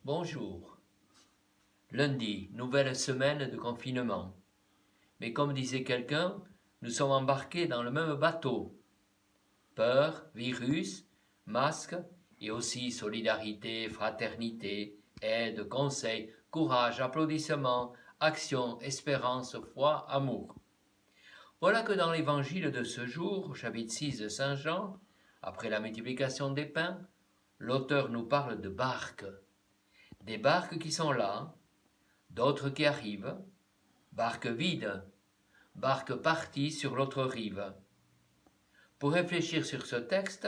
Bonjour. Lundi, nouvelle semaine de confinement. Mais comme disait quelqu'un, nous sommes embarqués dans le même bateau. Peur, virus, masque et aussi solidarité, fraternité, aide, conseil, courage, applaudissements, action, espérance, foi, amour. Voilà que dans l'évangile de ce jour, au chapitre 6 de Saint Jean, après la multiplication des pains, l'auteur nous parle de barques. Des barques qui sont là, d'autres qui arrivent, barques vides, barques parties sur l'autre rive. Pour réfléchir sur ce texte,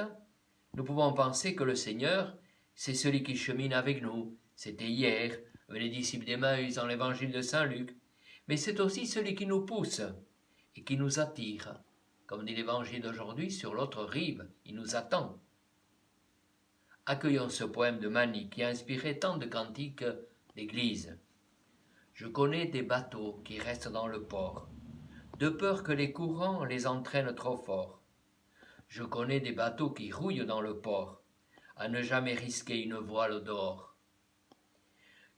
nous pouvons penser que le Seigneur, c'est celui qui chemine avec nous. C'était hier, les disciples d'Emmaüs dans l'évangile de Saint Luc, mais c'est aussi celui qui nous pousse et qui nous attire. Comme dit l'évangile d'aujourd'hui, sur l'autre rive, il nous attend. Accueillons ce poème de Mani qui a inspiré tant de cantiques d'église. Je connais des bateaux qui restent dans le port, de peur que les courants les entraînent trop fort. Je connais des bateaux qui rouillent dans le port, à ne jamais risquer une voile dehors.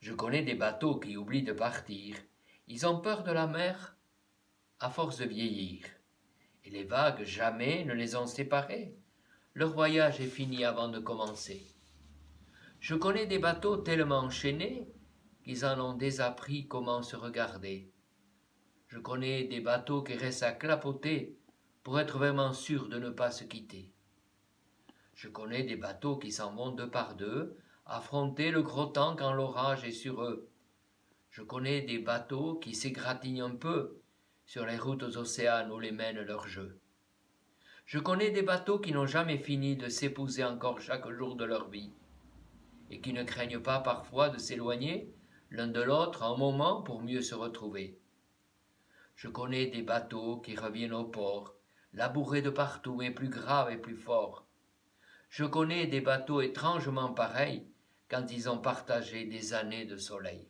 Je connais des bateaux qui oublient de partir, ils ont peur de la mer à force de vieillir, et les vagues jamais ne les ont séparés, leur voyage est fini avant de commencer. Je connais des bateaux tellement enchaînés qu'ils en ont désappris comment se regarder. Je connais des bateaux qui restent à clapoter pour être vraiment sûrs de ne pas se quitter. Je connais des bateaux qui s'en vont deux par deux, affronter le gros temps quand l'orage est sur eux. Je connais des bateaux qui s'égratignent un peu sur les routes aux océans où les mène leur jeu. Je connais des bateaux qui n'ont jamais fini de s'épouser encore chaque jour de leur vie, et qui ne craignent pas parfois de s'éloigner l'un de l'autre un moment pour mieux se retrouver. Je connais des bateaux qui reviennent au port, labourés de partout mais plus graves et plus forts. Je connais des bateaux étrangement pareils quand ils ont partagé des années de soleil.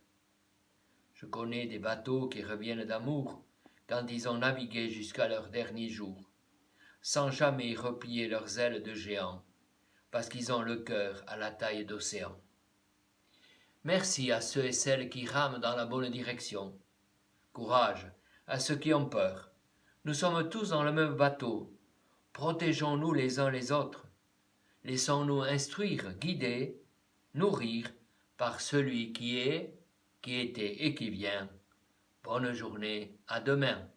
Je connais des bateaux qui reviennent d'amour quand ils ont navigué jusqu'à leur dernier jour, sans jamais replier leurs ailes de géants, parce qu'ils ont le cœur à la taille d'océan. Merci à ceux et celles qui rament dans la bonne direction. Courage à ceux qui ont peur. Nous sommes tous dans le même bateau. Protégeons-nous les uns les autres. Laissons-nous instruire, guider, nourrir par celui qui est, qui était et qui vient. Bonne journée, à demain.